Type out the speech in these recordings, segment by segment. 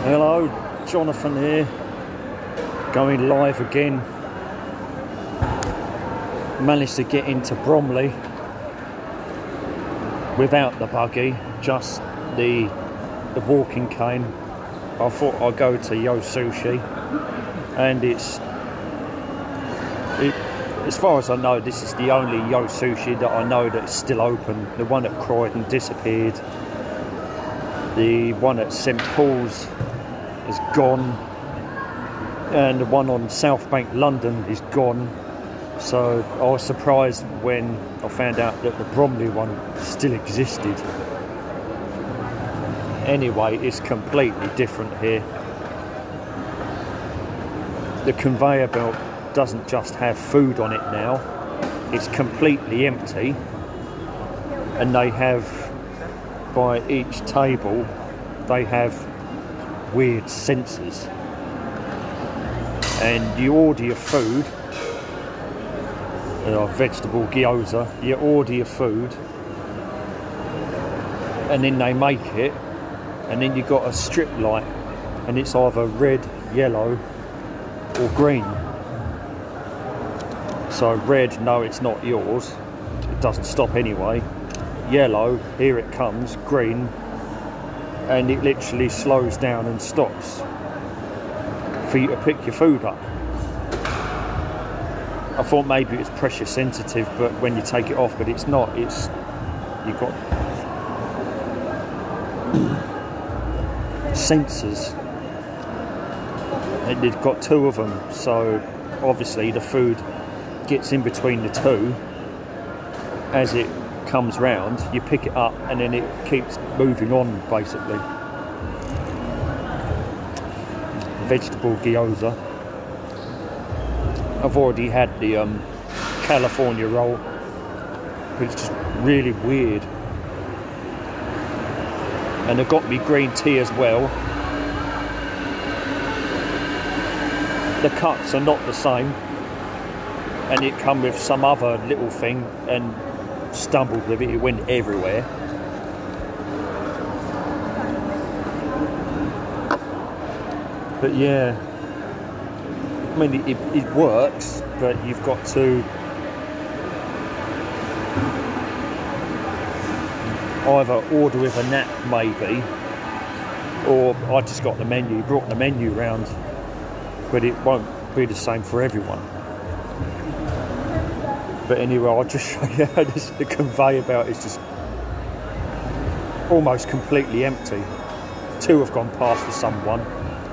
Hello, Jonathan here, going live again. Managed to get into Bromley without the buggy, just the walking cane. I thought I'd go to Yo Sushi, and as far as I know, this is the only Yo Sushi that I know that's still open. The one at Croydon disappeared. The one at St Paul's is gone, and the one on South Bank, London, is gone. So I was surprised when I found out that the Bromley one still existed. Anyway, it's completely different here. The conveyor belt doesn't just have food on it now, it's completely empty, and they have, by each table, they have weird sensors, and you order your food, vegetable gyoza, you order your food, and then they make it, and then you got a strip light, and it's either red, yellow or green. So red, no, it's not yours, it doesn't stop anyway. Yellow, here it comes. Green, and it literally slows down and stops for you to pick your food up. I thought maybe it's pressure sensitive, but when you take it off, but it's not. It's, you've got sensors, and they've got two of them, so obviously the food gets in between the two. As it comes round, you pick it up, and then it keeps moving on, basically. Vegetable gyoza. I've already had the California roll, which is really weird. And they've got me green tea as well. The cups are not the same, and it come with some other little thing, and stumbled with it, it went everywhere. But yeah, I mean, it works, but you've got to either order with a nap maybe, or I just got the menu, brought the menu round, but it won't be the same for everyone. But anyway, I'll just show you how the conveyor belt is just almost completely empty. Two have gone past for someone.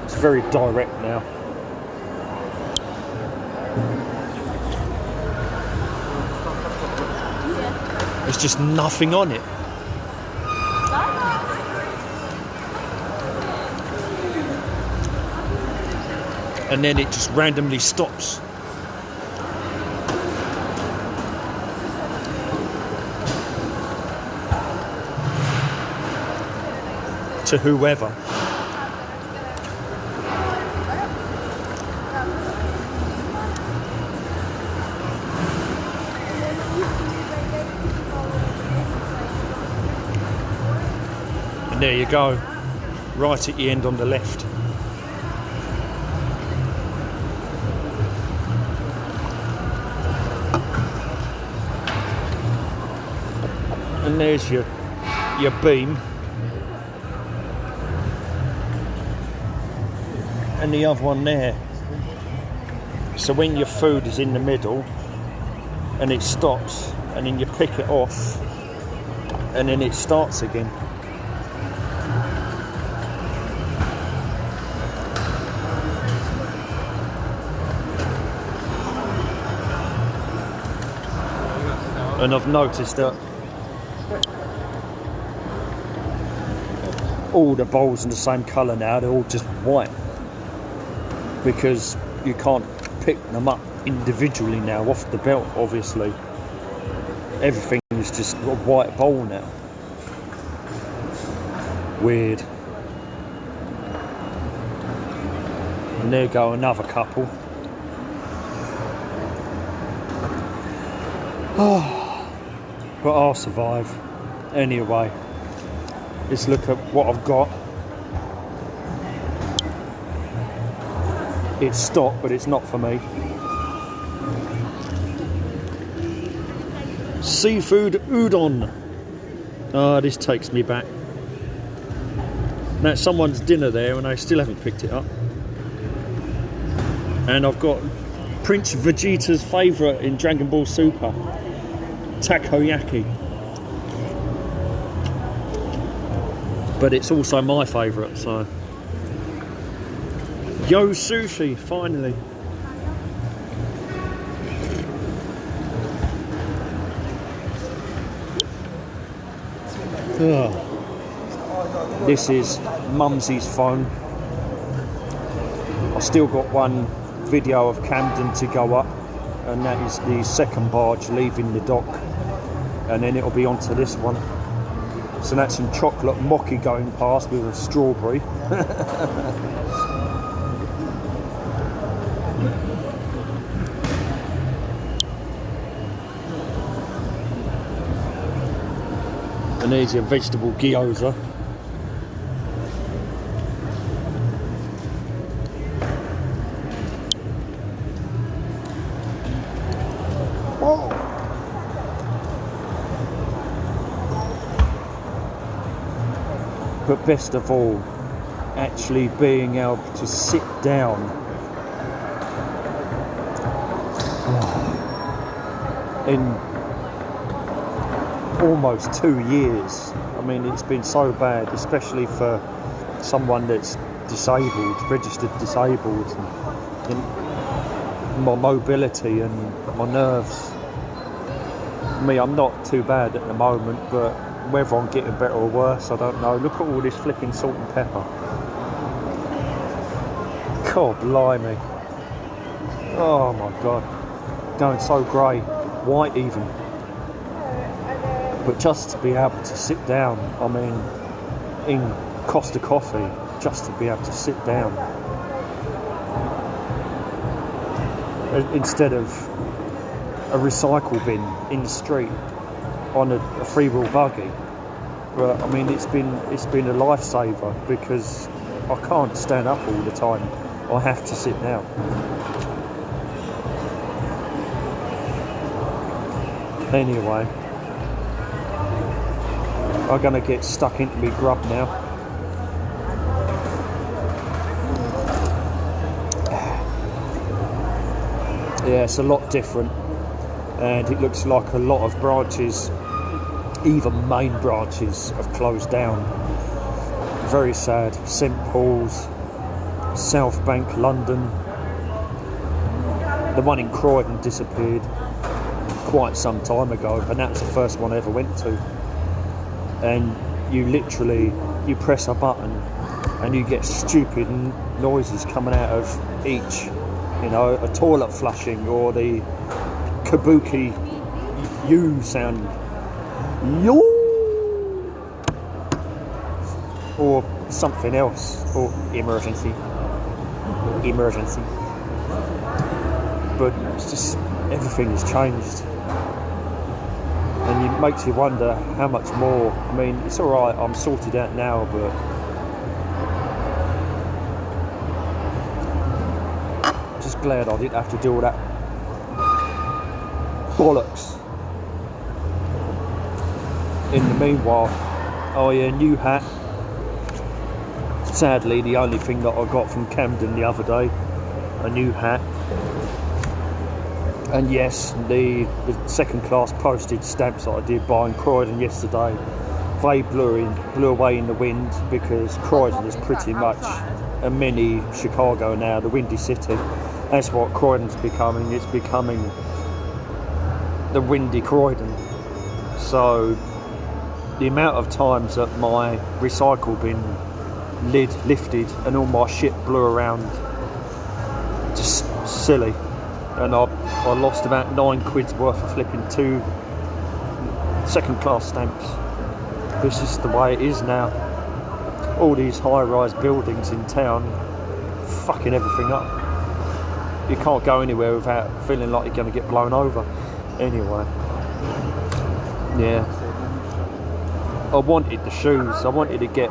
It's very direct now. There's just nothing on it. And then it just randomly stops. To whoever. And there you go, right at the end on the left. And there's your beam. And the other one there. So when your food is in the middle and it stops, and then you pick it off, and then it starts again. And I've noticed that all the bowls are the same colour now, they're all just white, because you can't pick them up individually now off the belt, obviously. Everything is just a white bowl now. Weird. And there go another couple. Oh, but I'll survive. Anyway, let's look at what I've got. It's stock, but it's not for me. Seafood udon. Ah, this takes me back. That's someone's dinner there and I still haven't picked it up. And I've got Prince Vegeta's favourite in Dragon Ball Super, takoyaki. But it's also my favourite, so. Yo Sushi, finally. This is Mumsy's phone. I've still got one video of Camden to go up, and that is the second barge leaving the dock, and then it'll be onto this one. So that's some chocolate mochi going past with a strawberry. And there's your vegetable gyoza. Whoa. But best of all, actually being able to sit down in almost 2 years. I mean, it's been so bad, especially for someone that's disabled, registered disabled, and my mobility and my nerves. I'm not too bad at the moment, but whether I'm getting better or worse, I don't know. Look at all this flipping salt and pepper. God blimey. Oh my God. Going so grey, white even. But just to be able to sit down, I mean, in Costa Coffee, just to be able to sit down. Instead of a recycle bin in the street on a three-wheel buggy. But I mean, it's been a lifesaver because I can't stand up all the time. I have to sit down. Anyway, I'm gonna get stuck into me grub now. Yeah, it's a lot different, and it looks like a lot of branches, even main branches, have closed down. Very sad. St Paul's, South Bank, London. The one in Croydon disappeared quite some time ago, and that's the first one I ever went to. And you press a button and you get stupid noises coming out of each, you know, a toilet flushing or the kabuki U sound, yo, or something else, or emergency. But it's just, everything has changed. And it makes you wonder how much more. I mean, it's alright, I'm sorted out now, but just glad I didn't have to do all that bollocks. In the meanwhile, oh yeah, new hat. Sadly, the only thing that I got from Camden the other day, a new hat. And yes, the second class postage stamps that I did buy in Croydon yesterday, they blew away in the wind, because Croydon is pretty much a mini Chicago now, the Windy City. That's what Croydon's becoming. It's becoming the Windy Croydon. So the amount of times that my recycle bin lid lifted and all my shit blew around, just silly. And I lost about £9 worth of flipping 2 second class stamps. This is the way it is now. All these high-rise buildings in town fucking everything up. You can't go anywhere without feeling like you're going to get blown over. Anyway, yeah, I wanted the shoes. I wanted to get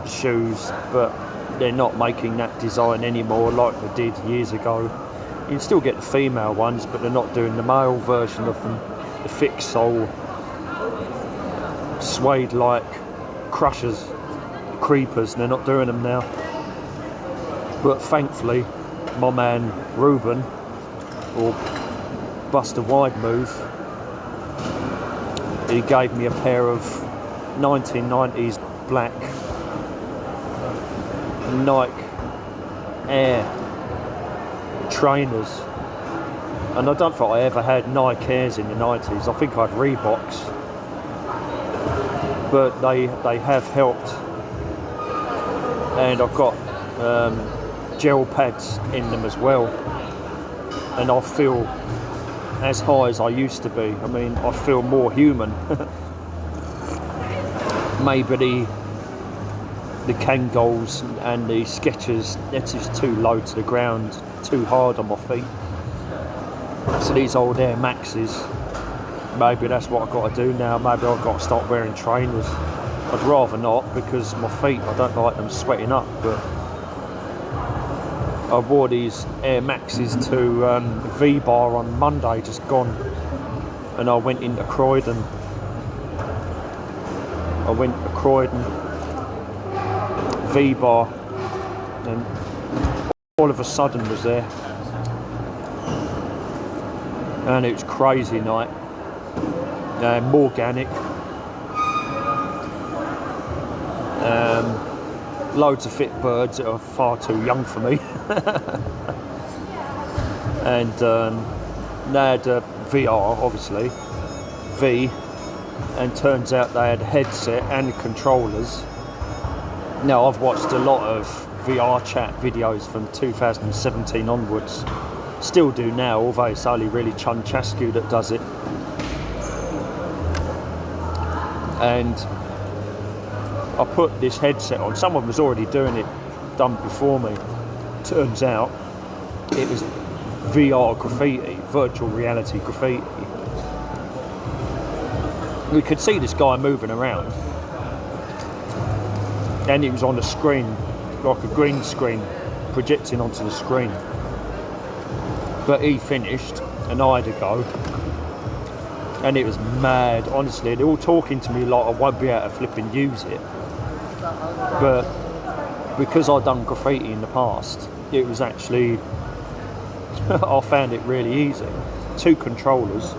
shoes, but they're not making that design anymore like they did years ago. You can still get the female ones, but they're not doing the male version of them. The fixed sole, suede like crushers, creepers, they're not doing them now. But thankfully, my man Ruben, or Buster Wide Move, he gave me a pair of 1990s black Nike Air trainers, and I don't think I ever had Nike Airs in the 90s. I think I had Reeboks, but they have helped, and I've got gel pads in them as well, and I feel as high as I used to be. I mean, I feel more human. Maybe the Kangols and the Skechers, that's just too low to the ground, too hard on my feet. So these old Air Maxes, maybe that's what I've got to do now. Maybe I've got to start wearing trainers. I'd rather not, because my feet, I don't like them sweating up. But I wore these Air Maxes to V-Bar on Monday, just gone, and I went into Croydon. V-Bar, and all of a sudden was there, and it was crazy night. Morganic, loads of fit birds that are far too young for me, and they had VR, obviously, V, and turns out they had a headset and controllers. Now, I've watched a lot of VR chat videos from 2017 onwards, still do now, although it's only really Chunchasku that does it. And I put this headset on. Someone was already doing it, done before me. Turns out it was VR graffiti, virtual reality graffiti. We could see this guy moving around, and it was on the screen, like a green screen, projecting onto the screen. But he finished, and I had to go, and it was mad. Honestly, they're all talking to me like I won't be able to flipping use it. But because I'd done graffiti in the past, it was actually, I found it really easy. 2 controllers.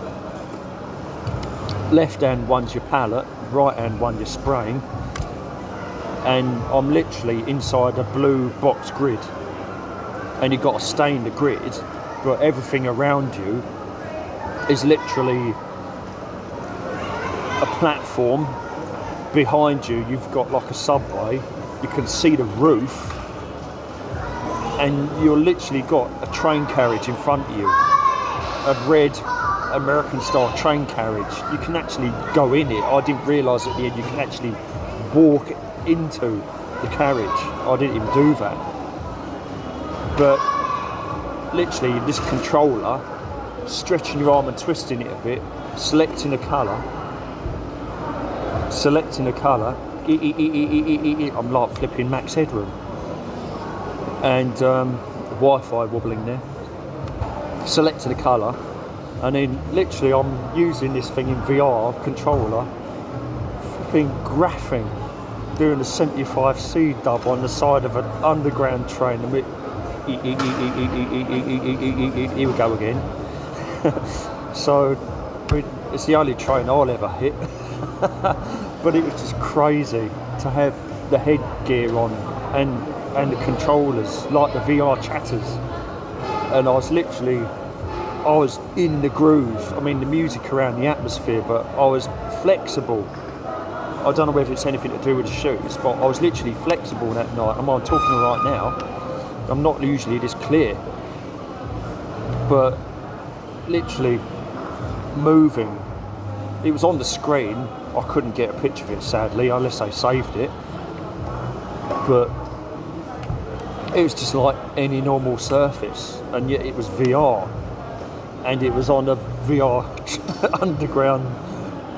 Left hand one's your palette, right hand one you're spraying, and I'm literally inside a blue box grid, and you've got to stain the grid, but everything around you is literally a platform. Behind you, you've got like a subway, you can see the roof, and you're literally got a train carriage in front of you, a red American style train carriage. You can actually go in it. I didn't realise at the end you can actually walk into the carriage. I didn't even do that. But literally this controller, stretching your arm and twisting it a bit, selecting a colour, I'm like flipping Max Headroom, and Wi-Fi wobbling there, selecting a colour, and then literally I'm using this thing in VR controller, flipping graphing, doing a 75C dub on the side of an underground train, and here we go again. So it's the only train I'll ever hit. But it was just crazy to have the headgear on and the controllers, like the VR chatters, and I was in the groove. I mean, the music around the atmosphere, but I was flexible. I don't know whether it's anything to do with the shoes, but I was literally flexible that night. I'm talking right now, I'm not usually this clear, but literally moving. It was on the screen. I couldn't get a picture of it, sadly, unless I saved it. But it was just like any normal surface, and yet it was VR, and it was on a VR underground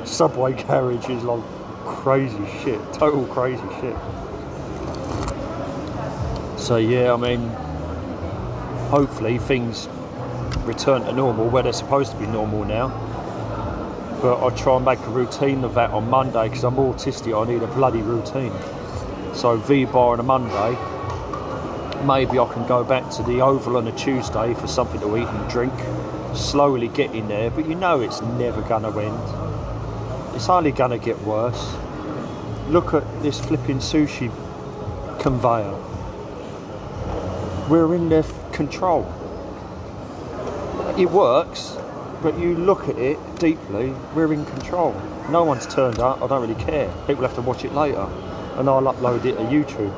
subway carriage. Is like crazy shit, total crazy shit. So yeah, I mean, hopefully things return to normal where they're supposed to be normal now. But I'll try and make a routine of that on Monday because I'm autistic. I need a bloody routine. So V-bar on a Monday. Maybe I can go back to the Oval on a Tuesday for something to eat and drink. Slowly getting there, but you know it's never gonna end. It's only gonna get worse. Look at this flipping sushi conveyor. We're in their control. It works, but you look at it deeply, we're in control. No one's turned up, I don't really care. People have to watch it later, and I'll upload it to YouTube.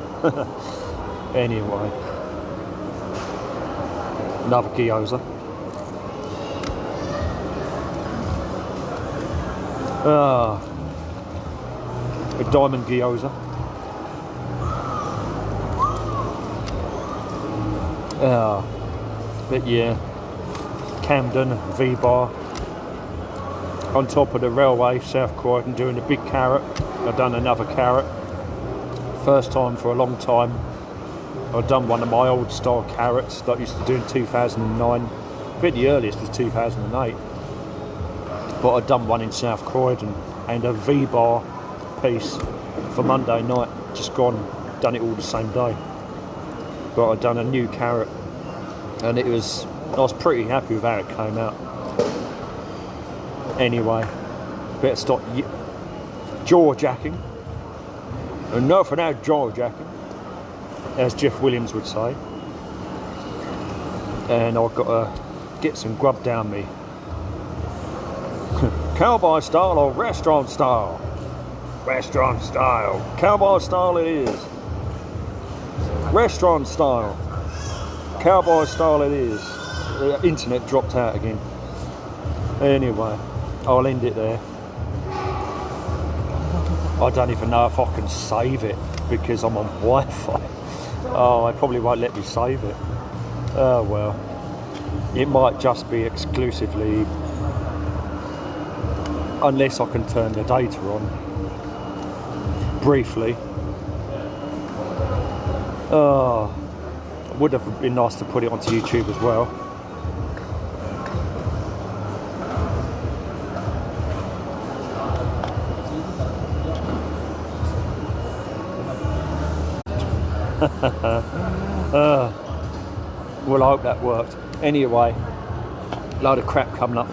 Anyway. Another gyoza. A diamond gyoza. But yeah, Camden, V-bar. On top of the railway, South Croydon, doing a big carrot. I've done another carrot. First time for a long time. I've done one of my old style carrots that I used to do in 2009. I think the earliest was 2008. But I've done one in South Croydon and a V-bar piece for Monday night. Just gone, done it all the same day. But I've done a new carrot and I was pretty happy with how it came out. Anyway, better stop jaw-jacking. Enough of that jaw-jacking, as Jeff Williams would say. And I've got to get some grub down me. Cowboy style or restaurant style? Restaurant style. Cowboy style it is. Restaurant style. Cowboy style it is. The internet dropped out again. Anyway, I'll end it there. I don't even know if I can save it because I'm on Wi-Fi. Oh, they probably won't let me save it. Oh well. It might just be exclusively, unless I can turn the data on briefly. It would have been nice to put it onto YouTube as well. Well, I hope that worked. Anyway, load of crap coming up.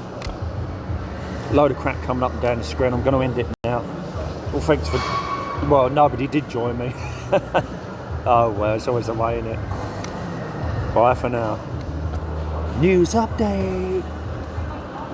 Load of crap coming up and down the screen. I'm going to end it now. Well, thanks for... Well, nobody did join me. Oh, well, it's always the way, isn't it? Bye for now. News update.